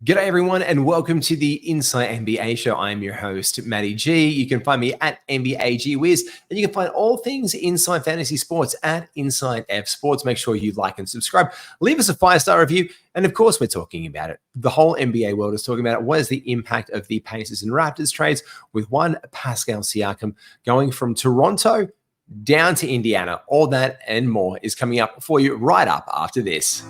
G'day everyone and welcome to the Inside NBA Show. I'm your host, Matty G. You can find me at NBA G Wiz, and you can find all things Inside Fantasy Sports at Inside F Sports. Make sure you like and subscribe. Leave us a 5-star review. And of course, we're talking about it. The whole NBA world is talking about it. What is the impact of the Pacers and Raptors trades with one Pascal Siakam going from Toronto down to Indiana? All that and more is coming up for you right up after this.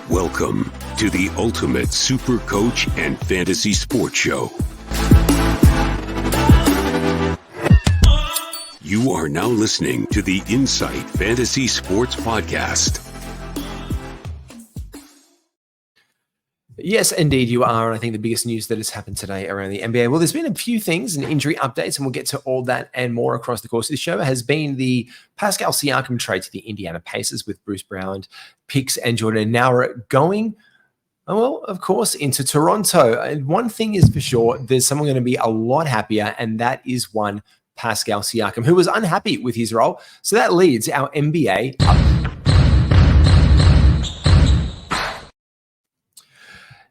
Welcome to the ultimate super coach and fantasy sports show. You are now listening to the Insight Fantasy Sports Podcast. Yes, indeed you are. And I think the biggest news that has happened today around the NBA, well, there's been a few things and injury updates, and we'll get to all that and more across the course of the show, has been the Pascal Siakam trade to the Indiana Pacers with Bruce Brown picks and Jordan Nowra going, well, of course, into Toronto. And one thing is for sure, there's someone going to be a lot happier, and that is one Pascal Siakam, who was unhappy with his role. So that leads our NBA up.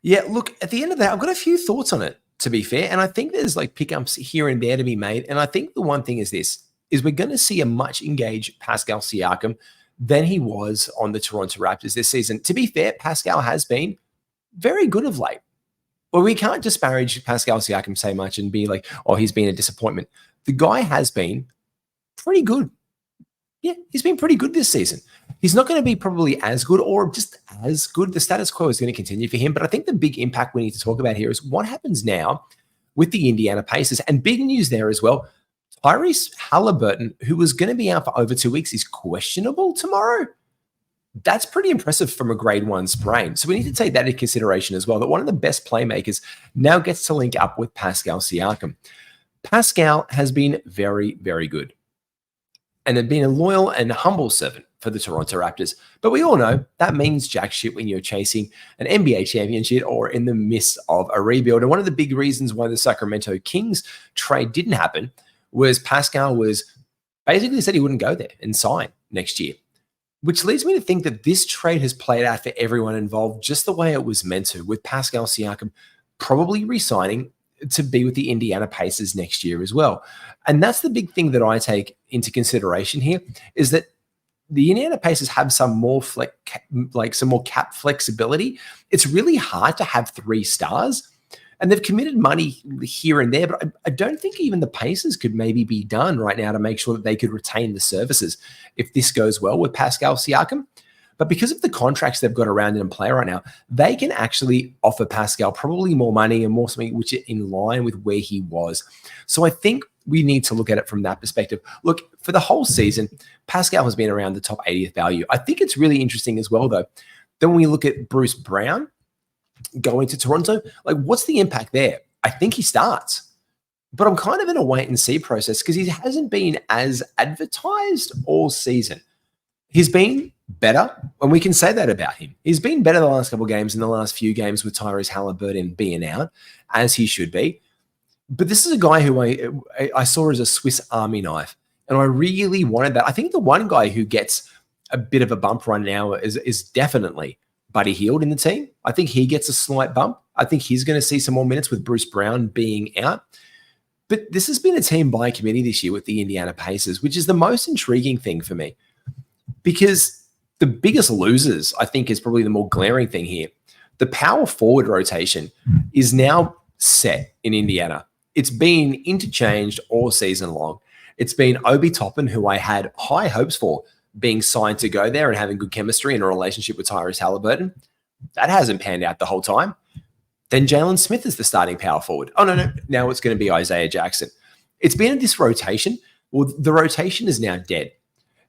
Yeah, look, at the end of that, I've got a few thoughts on it, to be fair. And I think there's like pickups here and there to be made. And I think the one thing is this, is we're going to see a much engaged Pascal Siakam than he was on the Toronto Raptors this season. To be fair, Pascal has been very good of late. Well, we can't disparage Pascal Siakam so much and be like, oh, he's been a disappointment. The guy has been pretty good. Yeah, he's been pretty good this season. He's not going to be probably as good or just as good. The status quo is going to continue for him. But I think the big impact we need to talk about here is what happens now with the Indiana Pacers. And big news there as well. Tyrese Halliburton, who was going to be out for over 2 weeks, is questionable tomorrow. That's pretty impressive from a grade 1 sprain. So we need to take that into consideration as well, that one of the best playmakers now gets to link up with Pascal Siakam. Pascal has been very, very good and had been a loyal and humble servant for the Toronto Raptors. But we all know that means jack shit when you're chasing an NBA championship or in the midst of a rebuild. And one of the big reasons why the Sacramento Kings trade didn't happen was Pascal was basically said he wouldn't go there and sign next year, which leads me to think that this trade has played out for everyone involved just the way it was meant to, with Pascal Siakam probably re-signing to be with the Indiana Pacers next year as well. And that's the big thing that I take into consideration here, is that the Indiana Pacers have some more some more cap flexibility. It's really hard to have 3 stars, and they've committed money here and there, but I don't think even the Pacers could maybe be done right now to make sure that they could retain the services if this goes well with Pascal Siakam. But because of the contracts they've got around in play right now, they can actually offer Pascal probably more money and more something which is in line with where he was. So I think we need to look at it from that perspective. Look, for the whole season, Pascal has been around the top 80th value. I think it's really interesting as well, though, then when we look at Bruce Brown going to Toronto, like what's the impact there? I think he starts. But I'm kind of in a wait and see process because he hasn't been as advertised all season. He's been better, and we can say that about him. He's been better the last couple of games in the last few games with Tyrese Halliburton being out, as he should be. But this is a guy who I saw as a Swiss Army knife, and I really wanted that. I think the one guy who gets a bit of a bump right now is definitely Buddy Hield in the team. I think he gets a slight bump. I think he's going to see some more minutes with Bruce Brown being out. But this has been a team by committee this year with the Indiana Pacers, which is the most intriguing thing for me, because the biggest losers, I think, is probably the more glaring thing here. The power forward rotation is now set in Indiana. It's been interchanged all season long. It's been Obi Toppin, who I had high hopes for being signed to go there and having good chemistry and a relationship with Tyrese Halliburton. That hasn't panned out the whole time. Then Jalen Smith is the starting power forward. Oh, no. Now it's going to be Isaiah Jackson. It's been this rotation. Well, the rotation is now dead.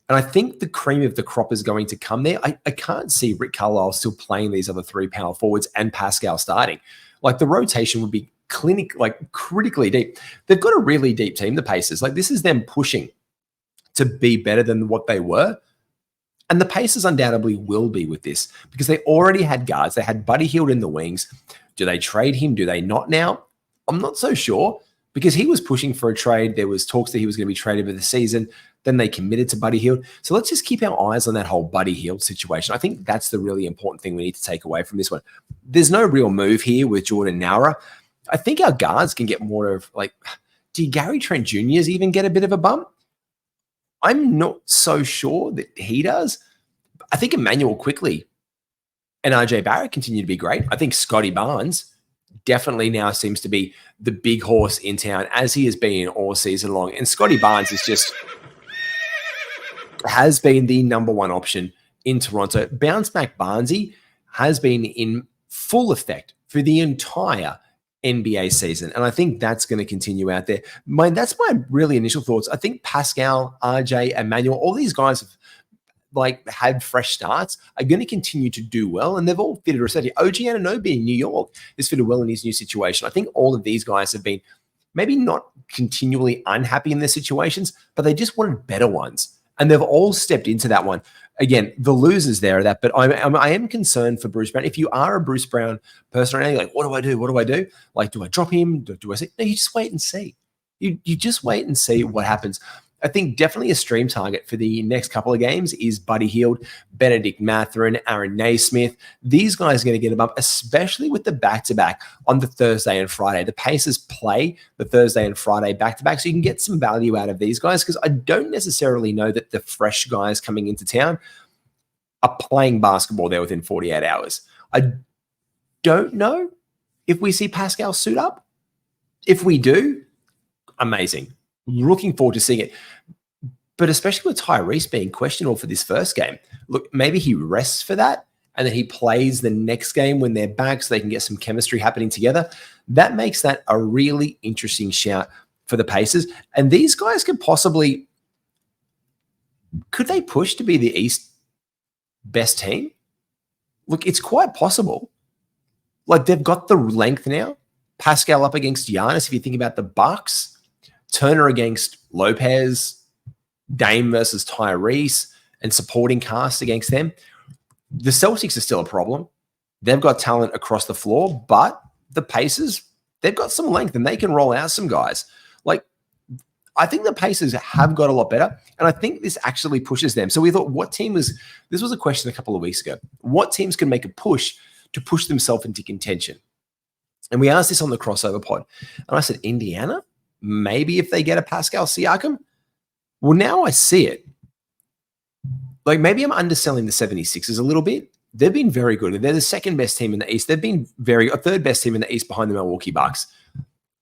And I think the cream of the crop is going to come there. I can't see Rick Carlisle still playing these other 3 power forwards and Pascal starting. Like the rotation would be critically deep. They've got a really deep team, the Pacers. Like this is them pushing to be better than what they were. And the Pacers undoubtedly will be with this because they already had guards. They had Buddy Hield in the wings. Do they trade him? Do they not now? I'm not so sure because he was pushing for a trade. There was talks that he was going to be traded for the season. Then they committed to Buddy Hield. So let's just keep our eyes on that whole Buddy Hield situation. I think that's the really important thing we need to take away from this one. There's no real move here with Jordan Nowra. I think our guards can get more of like, do Gary Trent Jr.'s even get a bit of a bump? I'm not so sure that he does. I think Emmanuel Quickly and RJ Barrett continue to be great. I think Scotty Barnes definitely now seems to be the big horse in town, as he has been all season long. And Scotty Barnes is just has been the number one option in Toronto. Bounce back Barnesy has been in full effect for the entire NBA season. And I think that's going to continue out there. That's my really initial thoughts. I think Pascal, RJ, Emmanuel, all these guys have had fresh starts, are going to continue to do well, and they've all fitted reception. OG Anunoby in New York has fitted well in his new situation. I think all of these guys have been maybe not continually unhappy in their situations, but they just wanted better ones, and they've all stepped into that one. Again, the losers there are that, but I am concerned for Bruce Brown. If you are a Bruce Brown person right now, you're like, what do I do? What do I do? Like, do I drop him? Do I say? No, you just wait and see. You just wait and see what happens. I think definitely a stream target for the next couple of games is Buddy Hield, Benedict Mathurin, Aaron Naismith. These guys are going to get a bump, especially with the back-to-back on the Thursday and Friday. The Pacers play the Thursday and Friday back-to-back, so you can get some value out of these guys, because I don't necessarily know that the fresh guys coming into town are playing basketball there within 48 hours. I don't know if we see Pascal suit up. If we do, amazing. Looking forward to seeing it. But especially with Tyrese being questionable for this first game, look, maybe he rests for that and then he plays the next game when they're back so they can get some chemistry happening together. That makes that a really interesting shout for the Pacers. And these guys could they push to be the East best team? Look, it's quite possible. Like, they've got the length now. Pascal up against Giannis, if you think about the Bucks. Turner against Lopez, Dame versus Tyrese, and supporting cast against them. The Celtics are still a problem. They've got talent across the floor, but the Pacers, they've got some length and they can roll out some guys. Like, I think the Pacers have got a lot better, and I think this actually pushes them. So we thought, this was a question a couple of weeks ago. What teams can make a push to push themselves into contention? And we asked this on the crossover pod. And I said, Indiana? Maybe if they get a Pascal Siakam. Well, now I see it. Like, maybe I'm underselling the 76ers a little bit. They've been very good. They're the second best team in the East. They've been a third best team in the East behind the Milwaukee Bucks.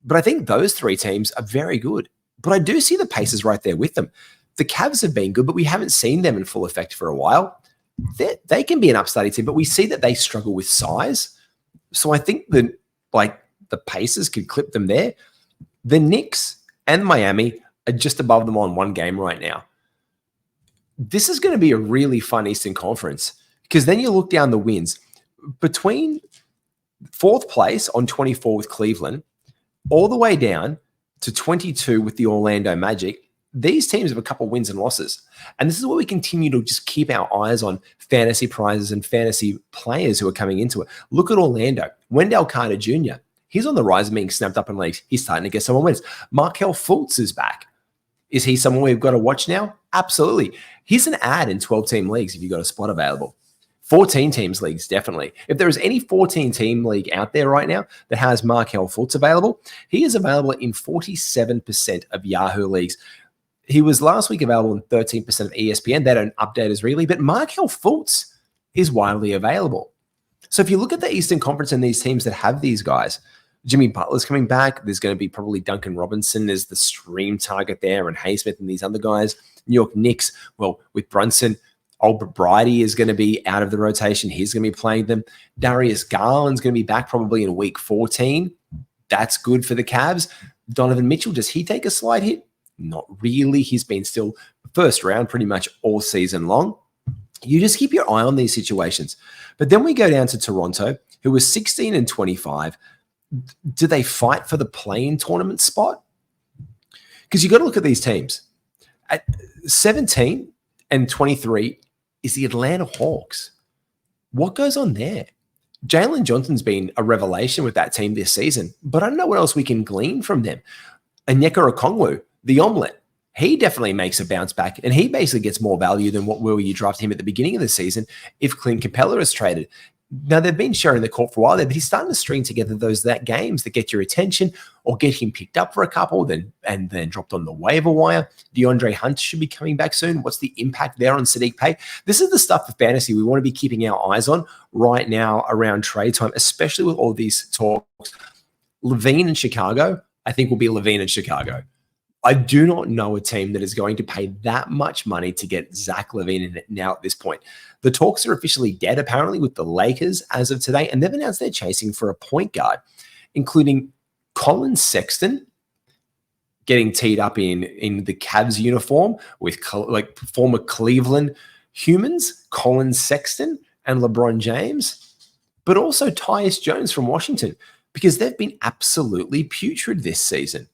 But I think those three teams are very good. But I do see the Pacers right there with them. The Cavs have been good, but we haven't seen them in full effect for a while. They can be an upstarting team, but we see that they struggle with size. So I think that the Pacers could clip them there. The Knicks and Miami are just above them on one game right now. This is going to be a really fun Eastern Conference, because then you look down the wins. Between fourth place on 24 with Cleveland, all the way down to 22 with the Orlando Magic, these teams have a couple wins and losses. And this is where we continue to just keep our eyes on fantasy prizes and fantasy players who are coming into it. Look at Orlando. Wendell Carter Jr., he's on the rise and being snapped up in leagues. He's starting to get someone wins. Markelle Fultz is back. Is he someone we've got to watch now? Absolutely. He's an ad in 12-team leagues if you've got a spot available. 14 teams leagues, definitely. If there is any 14-team league out there right now that has Markelle Fultz available, he is available in 47% of Yahoo leagues. He was last week available in 13% of ESPN. They don't update as really, but Markelle Fultz is widely available. So if you look at the Eastern Conference and these teams that have these guys, Jimmy Butler's coming back. There's going to be probably Duncan Robinson as the stream target there, and Haysmith and these other guys. New York Knicks, well, with Brunson, Albert Bridie is going to be out of the rotation. He's going to be playing them. Darius Garland's going to be back probably in week 14. That's good for the Cavs. Donovan Mitchell, does he take a slight hit? Not really. He's been still first round pretty much all season long. You just keep your eye on these situations. But then we go down to Toronto, who was 16-25. Do they fight for the play-in tournament spot? Because you got to look at these teams. At 17-23 is the Atlanta Hawks. What goes on there? Jalen Johnson's been a revelation with that team this season, but I don't know what else we can glean from them. Onyeka Okongwu, the omelet, he definitely makes a bounce back, and he basically gets more value than what will you draft him at the beginning of the season if Clint Capella is traded. Now, they've been sharing the court for a while there, but he's starting to string together that games that get your attention or get him picked up for a couple, then dropped on the waiver wire. DeAndre Hunt should be coming back soon. What's the impact there on Sadiq Bey? This is the stuff for fantasy we want to be keeping our eyes on right now around trade time, especially with all these talks. LaVine in Chicago, I think will be LaVine in Chicago. I do not know a team that is going to pay that much money to get Zach LaVine in it now at this point. The talks are officially dead, apparently, with the Lakers as of today, and they've announced they're chasing for a point guard, including Colin Sexton getting teed up in the Cavs uniform with like former Cleveland humans, Colin Sexton and LeBron James, but also Tyus Jones from Washington, because they've been absolutely putrid this season.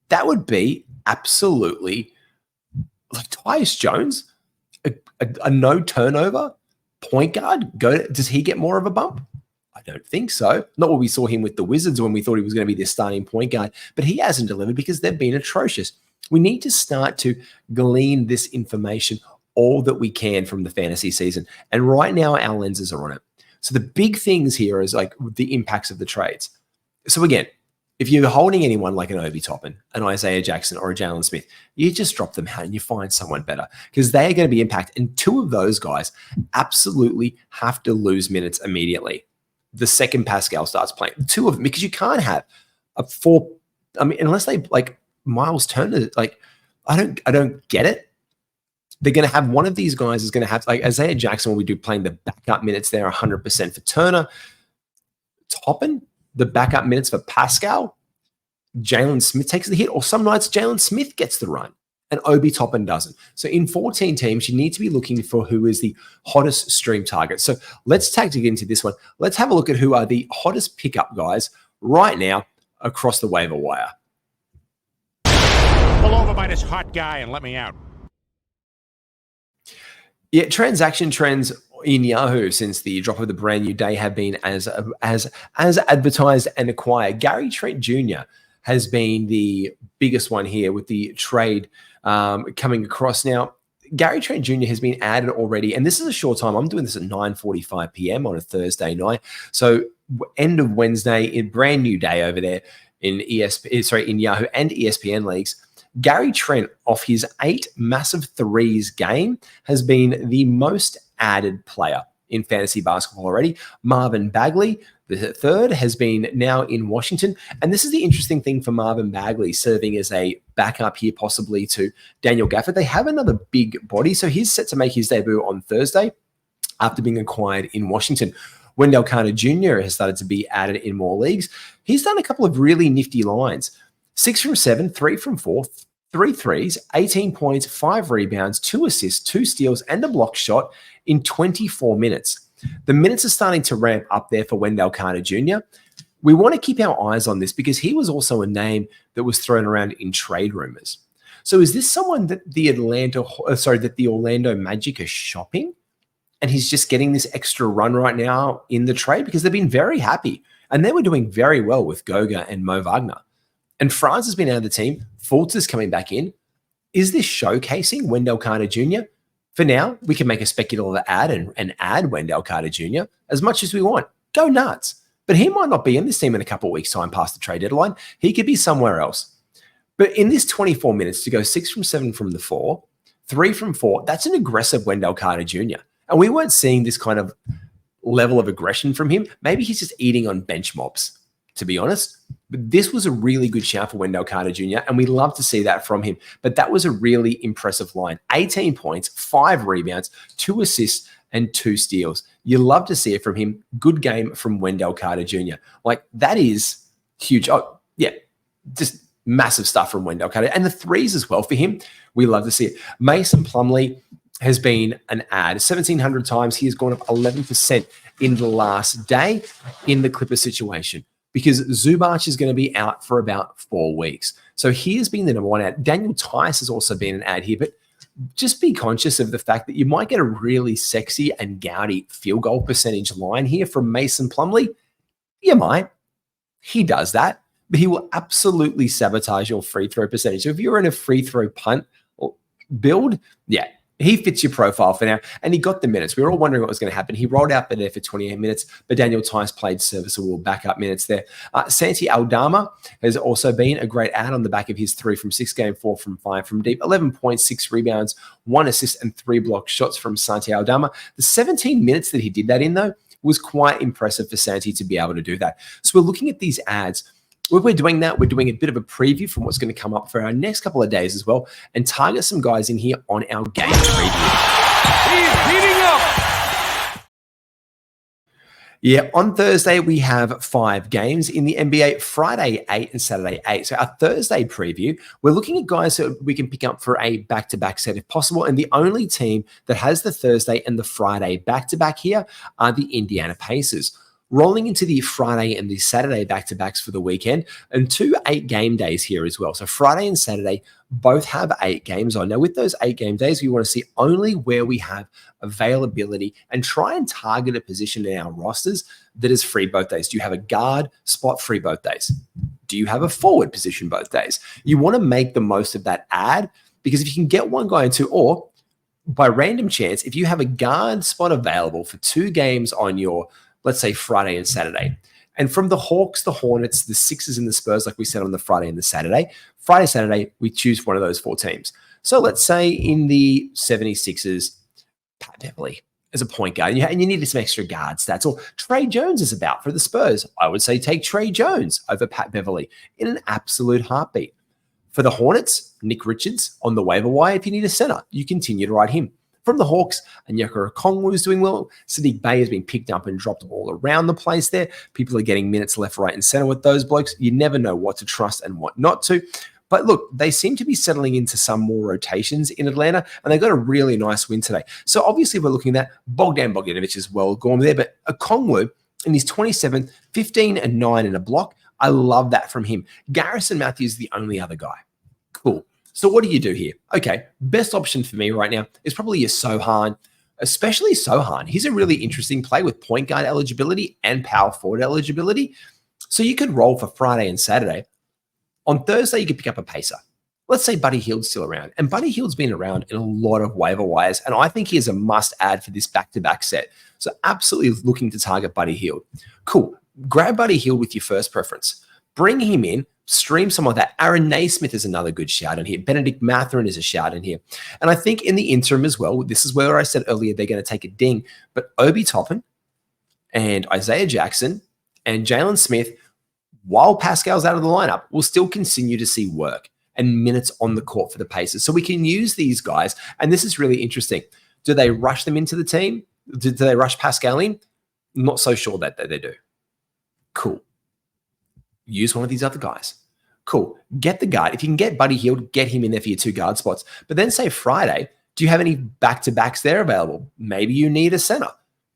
That would be absolutely like Tyus Jones, a no turnover point guard. Does he get more of a bump? I don't think so. Not what we saw him with the Wizards when we thought he was going to be their starting point guard, but he hasn't delivered because they've been atrocious. We need to start to glean this information all that we can from the fantasy season. And right now our lenses are on it. So the big things here is like the impacts of the trades. So again, if you're holding anyone like an Obi Toppin, an Isaiah Jackson, or a Jalen Smith, you just drop them out and you find someone better because they are going to be impacted. And two of those guys absolutely have to lose minutes immediately. The second Pascal starts playing, two of them, because you can't have unless they like Miles Turner, like I don't get it. They're going to have one of these guys is going to have like Isaiah Jackson when we do playing the backup minutes there 100% for Turner. Toppin, the backup minutes for Pascal. Jalen Smith takes the hit, or some nights Jalen Smith gets the run and Obi Toppin doesn't. So in 14 teams, you need to be looking for who is the hottest stream target. So let's dig into this one. Let's have a look at who are the hottest pickup guys right now across the waiver wire. Pull over by this hot guy and let me out. Yeah, transaction trends in Yahoo since the drop of the brand new day have been as advertised and acquired. Gary Trent Jr. has been the biggest one here with the trade coming across. Now, Gary Trent Jr. has been added already, and this is a short time. I'm doing this at 9:45 p.m. on a Thursday night. So end of Wednesday, in brand new day over there in in Yahoo and ESPN leagues. Gary Trent, off his 8 massive threes game, has been the most added player in fantasy basketball already. Marvin Bagley, the third, has been now in Washington. And this is the interesting thing for Marvin Bagley, serving as a backup here possibly to Daniel Gafford. They have another big body, so he's set to make his debut on Thursday after being acquired in Washington. Wendell Carter Jr. has started to be added in more leagues. He's done a couple of really nifty lines. 6 from 7, 3 from 4, 3 threes, 18 points, 5 rebounds, 2 assists, 2 steals, and a block shot in 24 minutes. The minutes are starting to ramp up there for Wendell Carter Jr. We want to keep our eyes on this because he was also a name that was thrown around in trade rumors. So is this someone that the Orlando Magic are shopping? And he's just getting this extra run right now in the trade because they've been very happy. And they were doing very well with Goga and Mo Wagner. And Franz has been out of the team. Fultz is coming back in. Is this showcasing Wendell Carter Jr.? For now, we can make a speculative ad and add Wendell Carter Jr. as much as we want. Go nuts. But he might not be in this team in a couple of weeks' time past the trade deadline. He could be somewhere else. But in this 24 minutes to go 6 from 7 from the 4, 3 from 4, that's an aggressive Wendell Carter Jr. And we weren't seeing this kind of level of aggression from him. Maybe he's just eating on bench mobs, to be honest. But this was a really good shout for Wendell Carter Jr., and we love to see that from him. But that was a really impressive line. 18 points, 5 rebounds, 2 assists, and 2 steals. You love to see it from him. Good game from Wendell Carter Jr. Like, that is huge. Oh, yeah, just massive stuff from Wendell Carter. And the threes as well for him. We love to see it. Mason Plumlee has been an ad. 1,700 times. He has gone up 11% in the last day in the Clippers situation, because Zubac is going to be out for about 4 weeks. So he has been the number one ad. Daniel Tice has also been an ad here, but just be conscious of the fact that you might get a really sexy and gaudy field goal percentage line here from Mason Plumlee. You might. He does that, but he will absolutely sabotage your free throw percentage. So if you're in a free throw punt build, yeah, he fits your profile for now, and he got the minutes. We were all wondering what was going to happen. He rolled out there for 28 minutes, but Daniel Tice played serviceable backup minutes there. Santi Aldama has also been a great add on the back of his 3 from 6 game, 4 from 5 from deep, 11.6 rebounds, 1 assist, and 3 block shots from Santi Aldama. The 17 minutes that he did that in, though, was quite impressive for Santi to be able to do that. So we're looking at these ads. When we're doing that, we're doing a bit of a preview from what's going to come up for our next couple of days as well, and target some guys in here on our game preview. He's heating up. Yeah, on Thursday, we have 5 games in the NBA, Friday 8 and Saturday 8. So our Thursday preview, we're looking at guys that we can pick up for a back-to-back set if possible. And the only team that has the Thursday and the Friday back-to-back here are the Indiana Pacers. Rolling into the Friday and the Saturday back-to-backs for the weekend, and 2 8-game days here as well. So Friday and Saturday both have 8 games on. Now, with those 8-game days, we want to see only where we have availability and try and target a position in our rosters that is free both days. Do you have a guard spot free both days? Do you have a forward position both days? You want to make the most of that ad, because if you can get one guy into, or by random chance, if you have a guard spot available for 2 games on your, let's say, Friday and Saturday. And from the Hawks, the Hornets, the Sixers, and the Spurs, like we said on the Friday and the Saturday, Saturday, we choose one of those 4 teams. So let's say in the 76ers, Pat Beverly as a point guard, and you needed some extra guard stats, or Trey Jones is about for the Spurs. I would say take Trey Jones over Pat Beverly in an absolute heartbeat. For the Hornets, Nick Richards on the waiver wire. If you need a center, you continue to ride him. From the Hawks, Onyeka Okongwu is doing well. Sadiq Bey has been picked up and dropped all around the place there. People are getting minutes left, right, and center with those blokes. You never know what to trust and what not to. But look, they seem to be settling into some more rotations in Atlanta, and they got a really nice win today. So obviously we're looking at Bogdan Bogdanovic as well gone there, but Okongwu in his 27th, 15 and 9 in a block. I love that from him. Garrison Matthews is the only other guy. Cool. So what do you do here? Okay, best option for me right now is probably your Sohan, especially Sohan. He's a really interesting play with point guard eligibility and power forward eligibility. So you could roll for Friday and Saturday. On Thursday, you could pick up a pacer. Let's say Buddy Hield's still around. And Buddy Hield's been around in a lot of waiver wires, and I think he is a must-add for this back-to-back set. So absolutely looking to target Buddy Hield. Cool. Grab Buddy Hield with your first preference. Bring him in. Stream some of that. Aaron Naismith is another good shout in here. Benedict Mathurin is a shout in here. And I think in the interim as well, this is where I said earlier they're going to take a ding, but Obi Toppin and Isaiah Jackson and Jalen Smith, while Pascal's out of the lineup, will still continue to see work and minutes on the court for the Pacers. So we can use these guys, and this is really interesting. Do they rush them into the team? Do they rush Pascal in? Not so sure that they do. Cool. Use one of these other guys. Cool. Get the guard. If you can get Buddy Hield, get him in there for your 2 guard spots. But then say Friday, do you have any back-to-backs there available? Maybe you need a center.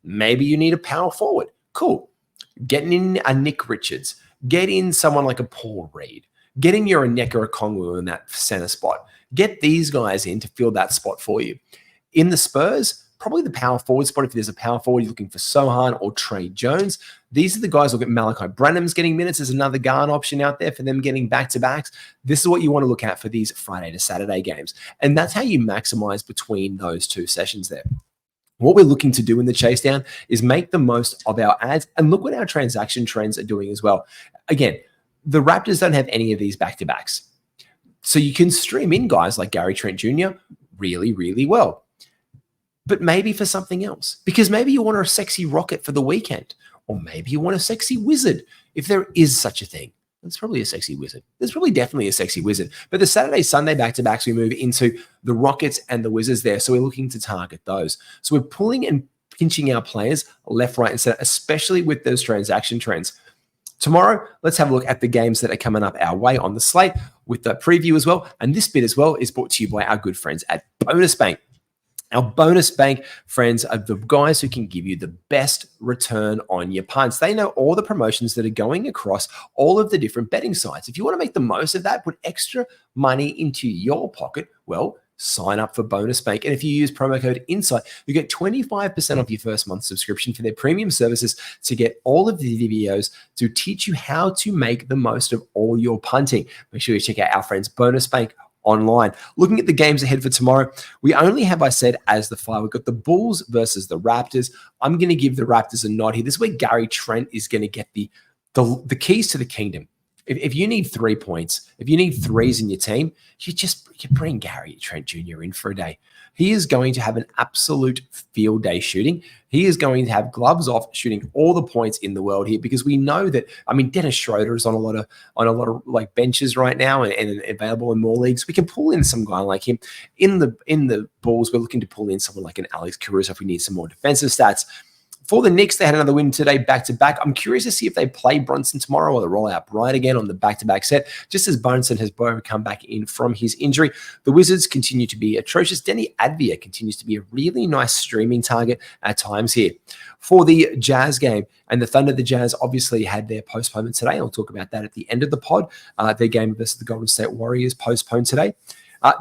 Maybe you need a power forward. Cool. Getting in a Nick Richards. Get in someone like a Paul Reed. Get in your Onyeka Okongwu in that center spot. Get these guys in to fill that spot for you. In the Spurs, probably the power forward spot. If there's a power forward, you're looking for Sohan or Trey Jones. These are the guys. Look at Malachi Branham's getting minutes. There's another guard option out there for them getting back-to-backs. This is what you want to look at for these Friday to Saturday games. And that's how you maximize between those 2 sessions there. What we're looking to do in the chase down is make the most of our ads, and look what our transaction trends are doing as well. Again, the Raptors don't have any of these back-to-backs. So you can stream in guys like Gary Trent Jr. really, really well. But maybe for something else, because maybe you want a sexy Rocket for the weekend, or maybe you want a sexy Wizard, if there is such a thing. There's probably a sexy Wizard. There's probably definitely a sexy Wizard. But the Saturday, Sunday back-to-backs, we move into the Rockets and the Wizards there. So we're looking to target those. So we're pulling and pinching our players left, right, and center, especially with those transaction trends. Tomorrow, let's have a look at the games that are coming up our way on the slate with the preview as well. And this bit as well is brought to you by our good friends at Bonus Bank. Our Bonus Bank friends are the guys who can give you the best return on your punts. They know all the promotions that are going across all of the different betting sites. If you want to make the most of that, put extra money into your pocket, well, sign up for Bonus Bank. And if you use promo code INSIGHT, you get 25% off your first month subscription for their premium services to get all of the videos to teach you how to make the most of all your punting. Make sure you check out our friends Bonus Bank online. Looking at the games ahead for tomorrow, we only have, I said, as the five. We've got the Bulls versus the Raptors. I'm going to give the Raptors a nod here. This is where Gary Trent is going to get the keys to the kingdom. If you need 3 points, if you need threes in your team, you bring Gary Trent Jr. in for a day. He is going to have an absolute field day shooting. He is going to have gloves off, shooting all the points in the world here, because we know that. I mean, Dennis Schroeder is on a lot of like benches right now and available in more leagues. We can pull in some guy like him. In the Bulls, we're looking to pull in someone like an Alex Caruso if we need some more defensive stats. For the Knicks, they had another win today, back-to-back. I'm curious to see if they play Brunson tomorrow or they roll out Bryant again on the back-to-back set, just as Brunson has come back in from his injury. The Wizards continue to be atrocious. Denny Advia continues to be a really nice streaming target at times here. For the Jazz game and the Thunder, the Jazz obviously had their postponement today. I'll talk about that at the end of the pod. Their game versus the Golden State Warriors postponed today.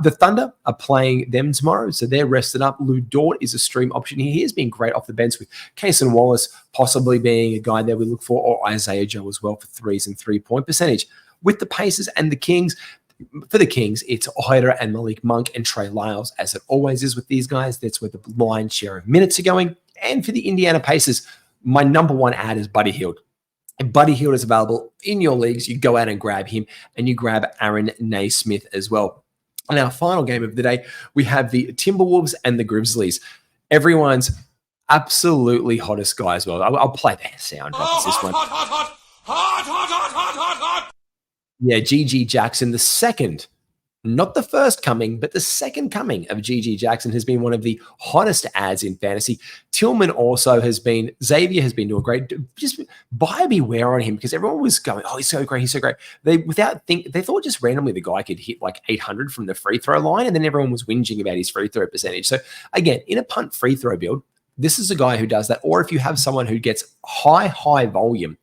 The Thunder are playing them tomorrow, so they're rested up. Lou Dort is a stream option here. He has been great off the bench, with Cason Wallace possibly being a guy that we look for, or Isaiah Joe as well for threes and three-point percentage. With the Pacers and the Kings, for the Kings, it's Hyder and Malik Monk and Trey Lyles, as it always is with these guys. That's where the lion's share of minutes are going. And for the Indiana Pacers, my number one ad is Buddy Hield. And Buddy Hield is available in your leagues. You go out and grab him, and you grab Aaron Naismith as well. In our final game of the day, we have the Timberwolves and the Grizzlies. Everyone's absolutely hottest guy as well. I'll play the sound. Yeah, GG Jackson, the second, not the first coming, but the second coming of GG Jackson, has been one of the hottest ads in fantasy. Tillman also has been, Xavier has been doing great. Just buyer beware on him, because everyone was going, oh, he's so great, he's so great. They thought just randomly the guy could hit like 800 from the free throw line, and then everyone was whinging about his free throw percentage. So again, in a punt free throw build, this is a guy who does that. Or if you have someone who gets high volume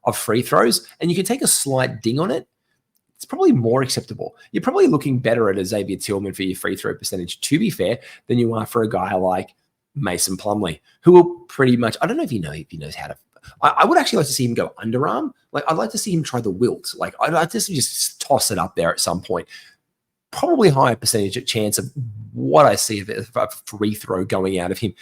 of free throws, and you can take a slight ding on it, it's probably more acceptable. You're probably looking better at a Xavier Tillman for your free throw percentage, to be fair, than you are for a guy like Mason Plumlee, who will pretty much, I don't know if he knows how to, I would actually like to see him go underarm. Like, I'd like to see him try the wilt. Like, I'd like to just toss it up there at some point. Probably higher percentage chance of what I see of a free throw going out of him.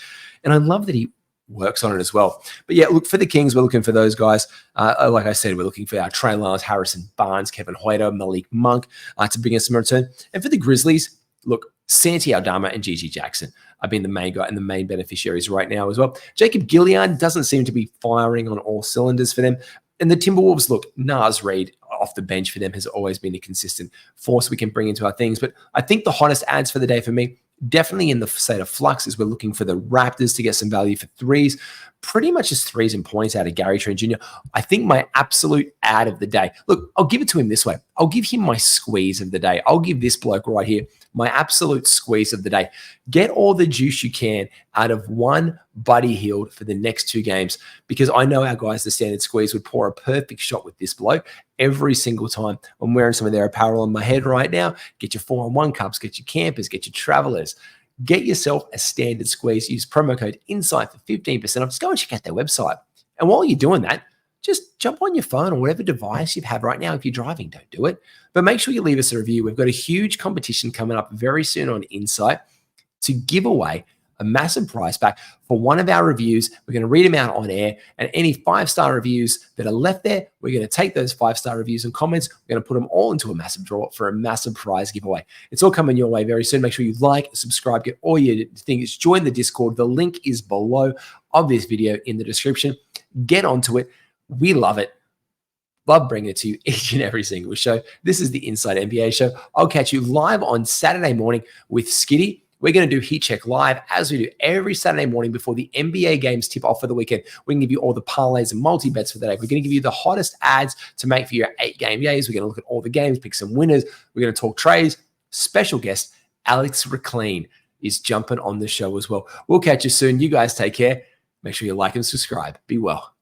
And I love that he works on it as well. But yeah, look, for the Kings, we're looking for those guys. Like I said, we're looking for our Trey Lyles, Harrison Barnes, Kevin Huerter, Malik Monk to bring us some return. And for the Grizzlies, look, Santi Aldama and GG Jackson have been the main guy and the main beneficiaries right now as well. Jacob Gilead doesn't seem to be firing on all cylinders for them. And the Timberwolves, look, Naz Reid off the bench for them has always been a consistent force we can bring into our things. But I think the hottest ads for the day for me, definitely in the state of flux, is we're looking for the Raptors to get some value for threes. Pretty much just threes and points out of Gary Trent Jr. I think my absolute ad of the day, look, I'll give it to him this way. I'll give him my squeeze of the day. I'll give this bloke right here my absolute squeeze of the day. Get all the juice you can out of one Buddy Hield for the next 2 games, because I know our guys, the standard squeeze, would pour a perfect shot with this bloke every single time. I'm wearing some of their apparel on my head right now. Get your 4-on-1 cups, get your campers, get your travelers. Get yourself a standard squeeze. Use promo code INSIGHT for 15% off. Just go and check out their website. And while you're doing that, just jump on your phone or whatever device you have right now. If you're driving, don't do it. But make sure you leave us a review. We've got a huge competition coming up very soon on Insight to give away a massive prize pack for one of our reviews. We're going to read them out on air, and any 5-star reviews that are left there, we're going to take those 5-star reviews and comments. We're going to put them all into a massive draw for a massive prize giveaway. It's all coming your way very soon. Make sure you like, subscribe, get all your things. Join the Discord. The link is below of this video in the description. Get onto it. We love it. Love bringing it to you each and every single show. This is the Inside NBA Show. I'll catch you live on Saturday morning with Skitty. We're going to do Heat Check Live, as we do every Saturday morning before the NBA games tip off for the weekend. We can give you all the parlays and multi-bets for the day. We're going to give you the hottest ads to make for your 8-game days. We're going to look at all the games, pick some winners. We're going to talk trades. Special guest, Alex Reclean, is jumping on the show as well. We'll catch you soon. You guys take care. Make sure you like and subscribe. Be well.